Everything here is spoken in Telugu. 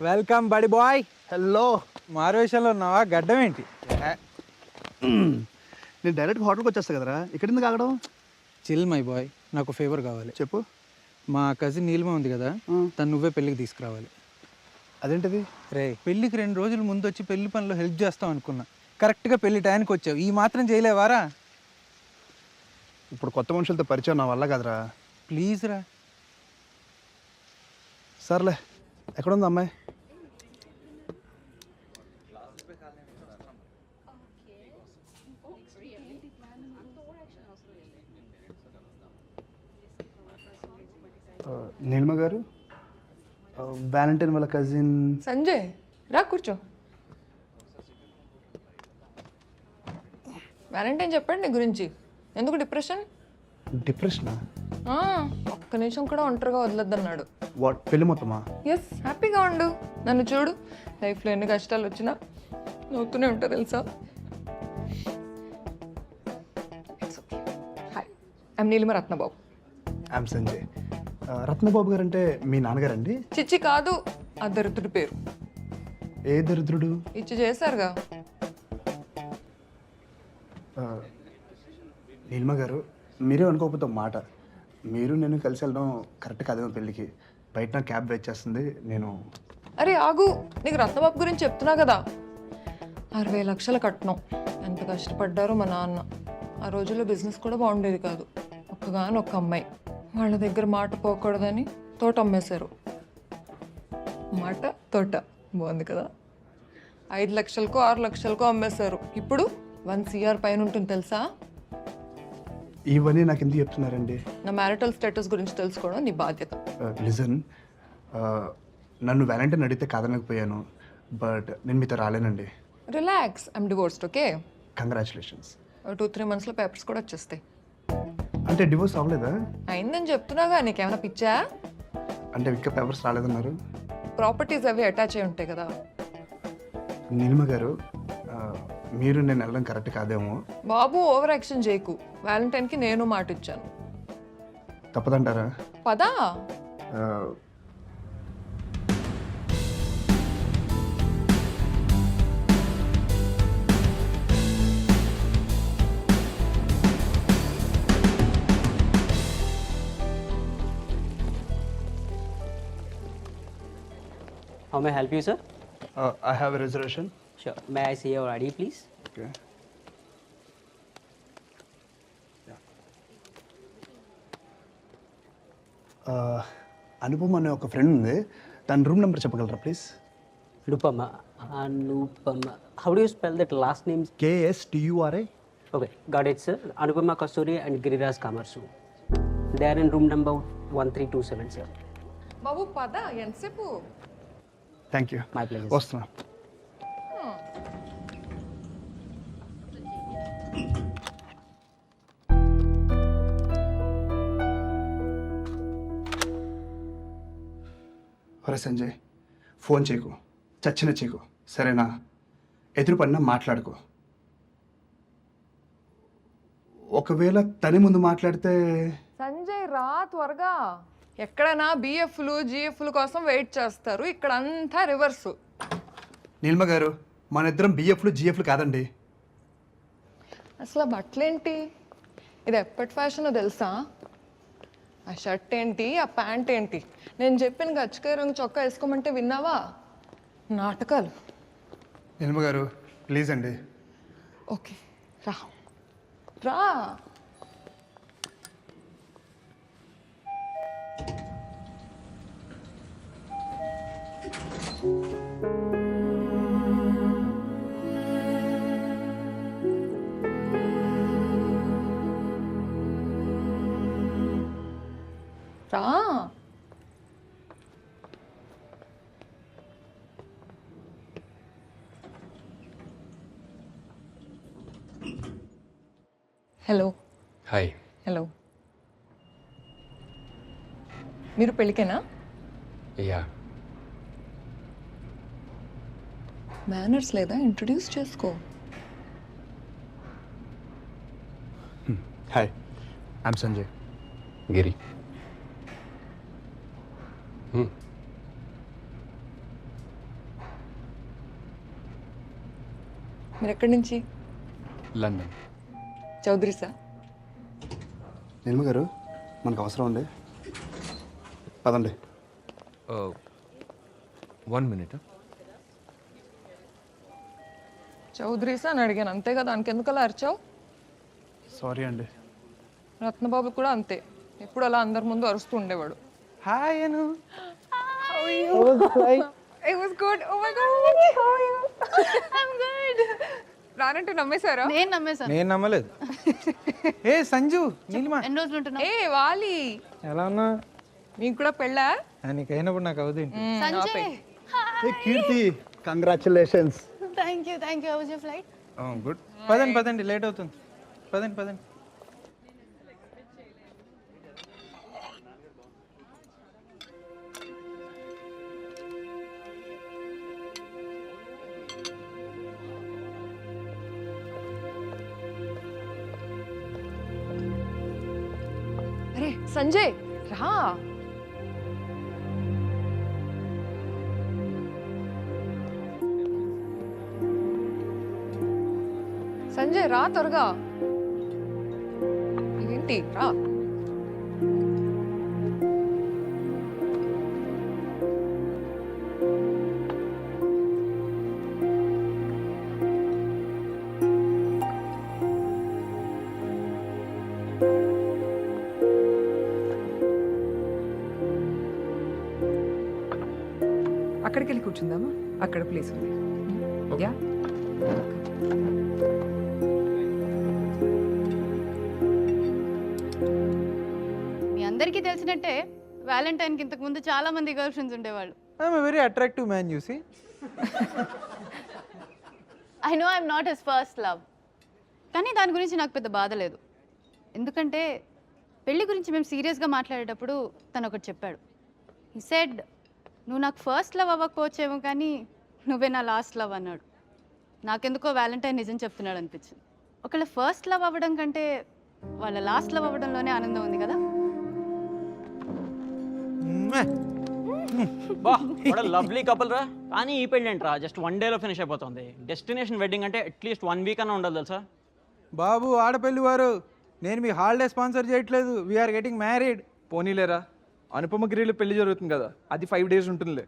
వెల్కమ్ బడి బాయ్. హలో. మారువేషంలో ఉన్నావా? గడ్డం ఏంటి? నేను డైరెక్ట్ హోటల్కి వచ్చేస్తా కదరా, ఇక్కడ ఎందుకు ఆగడం? చిల్ మై బాయ్, నాకు ఫేవర్ కావాలి. చెప్పు. మా కజిన్ నీలిమ ఉంది కదా, తను నువ్వే పెళ్ళికి తీసుకురావాలి. అదేంటిది? రే, పెళ్ళికి 2 రోజుల ముందు వచ్చి పెళ్లి పనిలో హెల్ప్ చేస్తాం అనుకున్నా. కరెక్ట్గా పెళ్లి టైంకి వచ్చావు. ఈ మాత్రం చేయలేవారా? ఇప్పుడు కొత్త మనుషులతో పరిచయం నా వల్ల కదరా. ప్లీజ్ రా. సర్లే, ఎక్కడుంది అమ్మాయి? నీలిమ గారు, వ్యాలంటైన్ వాళ్ళ కజిన్ సంజయ్ రా కూర్చో. వ్యాలంటైన్ చెప్పండి నీ గురించి. ఎందుకు డిప్రెషన్? డిప్రెషనా? ఒక్క నిమిషం కూడా ఒంటరిగా వదలొద్దన్నాడు. వాట్, పెళ్ళి మొత్తమా? ఎస్, హ్యాపీగా ఉండు. నన్ను చూడు, లైఫ్లో ఎన్ని కష్టాలు వచ్చినా నవ్వుతూనే ఉంటా తెలుసా. Hi, I'm Neelima Ratnababu. I'm Sanjay. Ratnababu గారు అంటే మీ నాన్నగారండి? చిచ్చి కాదు, ఆ దరిద్రుడి పేరు. ఏ దరిద్రుడు? ఇచ్చి చేశారుగా. నీలిమ గారు, మీరే అనుకోకపోతే మాట, మీరు నేను కలిసి వెళ్ళడం కరెక్ట్ కాదేమో పెళ్ళికి. బయట నా క్యాబ్ వెయిట్ చేస్తుంది. నేను అరే ఆగు, నీకు రత్నబాబు గురించి చెప్తున్నా కదా. 60 లక్షలు కట్నం. ఎంత కష్టపడ్డారో మా నాన్న. ఆ రోజుల్లో బిజినెస్ కూడా బాగుండేది కాదు. ఒక్క అమ్మాయి. వాళ్ళ దగ్గర మాట పోకూడదని తోట అమ్మేశారు. మాట తోట బాగుంది కదా. 5 లక్షలకో 6 లక్షలకో అమ్మేశారు. ఇప్పుడు 1 CR పైన ఉంటుంది తెలుసా. ఇవన్నీ నాకు ఎందుకు చెప్తున్నారండి? నా మ్యారిటల్ స్టేటస్ గురించి తెలుసుకోవడం నీ బాధ్యత. లిజన్, నన్ను వ్యాలంటైన్ అడిగితే కాదనకపోయాను, బట్ నేను మీతో రాలేనండి. Relax, I'm divorced. Okay, congratulations. 2-3 మంత్స్లో పేపర్స్ కూడా వచ్చేస్తాయి. అంటే డివోర్స్ అవ్వలేదా? అయిందని చెప్తున్నాగా, నీకేమైనా పిచ్చా? అంటే ఇంకా పేపర్స్ రాలేదన్నారు. ప్రాపర్టీస్ అవి అటాచ్ అయి ఉంటాయి కదా. నీలిమ గారు, మీరు నేను వెళ్ళడం కరెక్ట్ కాదేమో. బాబు, ఓవర్ యాక్షన్ చేయకు. వ్యాలంటైన్కి నేను మాట ఇచ్చాను. తప్పదంటారా? పదా. How may I help you, sir? I have a reservation. Sure. May I see your ID, please? Okay. Anupama అనే ఒక ఫ్రెండ్ ఉంది, తన రూమ్ నెంబర్ చెప్పగలరా please? Anupama. Anupama. How do you spell that last name? KSTURA. Okay, got it, sir. Anupama Kasturi and Giriraj Kamarsu. They are in room number 1327, sir. బాబు పద, ఎంతసేపు? Thank you. My pleasure. వస్తున్నా. ఒరే సంజయ్, ఫోన్ చేయకు, చచ్చిన చేయకు, సరేనా? ఎదురు పడినా మాట్లాడుకో. ఒకవేళ తని ముందు మాట్లాడితే? సంజయ్ రా త్వరగా. ఎక్కడైనా బిఎఫ్లు జిఎఫ్లు కోసం వెయిట్ చేస్తారు, ఇక్కడ అంతా రివర్సు. నీలిమ గారు, మన ఇద్దరం బిఎఫ్లు జిఎఫ్లు కాదండి. అసలు ఆ బట్టలేంటి? ఇది ఎప్పటి ఫ్యాషనో తెలుసా? ఆ షర్ట్ ఏంటి, ఆ ప్యాంట్ ఏంటి? నేను చెప్పిన గచ్చకాయ రంగు చొక్కా వేసుకోమంటే విన్నావా? నాటకాలు. నీలిమ గారు, ప్లీజ్ అండి. ఓకే, రా రా. రా. హలో. హాయ్. హలో. మీరు పెళ్ళికేనా? యా. మేనర్స్ లేదా? ఇంట్రడ్యూస్ చేసుకో. Hi, I am Sanjay. గిరి. మీరు ఎక్కడి నుంచి? లండన్. చౌదరీసా? నిర్మ గారు మనకు అవసరం ఉంది, పదండి. 1 minute. చౌదరీసా అని అడిగాను అంతే కదా, దానికి ఎందుకు అలా అరిచావు? సారీ అండి. రత్నబాబు కూడా అంతే, ఎప్పుడు అలా అందరి ముందు అరుస్తూ ఉండేవాడు. Hi Anu. It was good. Oh my god. How are you? I'm good. రానంటూ నమ్మేశారా? నేను నమ్మేశాను. నేను నమ్మలేదు. ఏ సంజు, నీలిమా ఎన్ని రోజులు ఉంటున్నావు? ఏ వాలి, ఎలా ఉన్నా? నీకు కూడా పెళ్ళా? నీకు అయినప్పుడు నాకు అవుదేంటి? Sanjay. Keerthi, congratulations. Thank you. How was your flight? Good. పదండి లేట్ అవుతుంది. పదండి. అరే సంజయ్ రా. సంజయ్ రా త్వరగా. ఏంటి రా. అక్కడికి వెళ్ళి కూర్చుందామా? అక్కడ ప్లేస్ ఉంది. యా మీ అందరికీ తెలిసినట్టే వ్యాలంటైన్కి ఇంతకు ముందు చాలా మంది గర్ల్ ఫ్రెండ్స్ ఉండేవాళ్ళు. ఐఎమ్ వెరీ అట్రాక్టివ్ మ్యాన్ చూసి. I know I'm not his first love, కానీ దాని గురించి నాకు పెద్ద బాధ లేదు. ఎందుకంటే పెళ్లి గురించి మేము సీరియస్గా మాట్లాడేటప్పుడు తను ఒకటి చెప్పాడు. హి సెడ్, నువ్వు నాకు ఫస్ట్ లవ్ అవ్వకపోవచ్చేమో కానీ నువ్వే నా లాస్ట్ లవ్ అన్నాడు. నాకెందుకో వ్యాలంటైన్ నిజం చెప్తున్నాడు అనిపించింది. ఒకవేళ ఫస్ట్ లవ్ అవ్వడం కంటే వాళ్ళ లాస్ట్ లవ్ అవ్వడంలోనే ఆనందం ఉంది కదా. లవ్లీ కపుల్ రా. కానీ ఈ పెళ్ళి ఏంట్రా జస్ట్ 1 డేలో ఫినిష్ అయిపోతుంది. డెస్టినేషన్ వెడ్డింగ్ అంటే అట్లీస్ట్ 1 వీక్ అన్నా ఉండాలి తెలుసా? బాబు ఆడపల్లి వారు, నేను మీ హాలిడే స్పాన్సర్ చేయట్లేదు. We are getting married. పోనీలేరా, అనుపమ గిరిలో పెళ్లి జరుగుతుంది కదా, అది 5 days ఉంటుందిలే.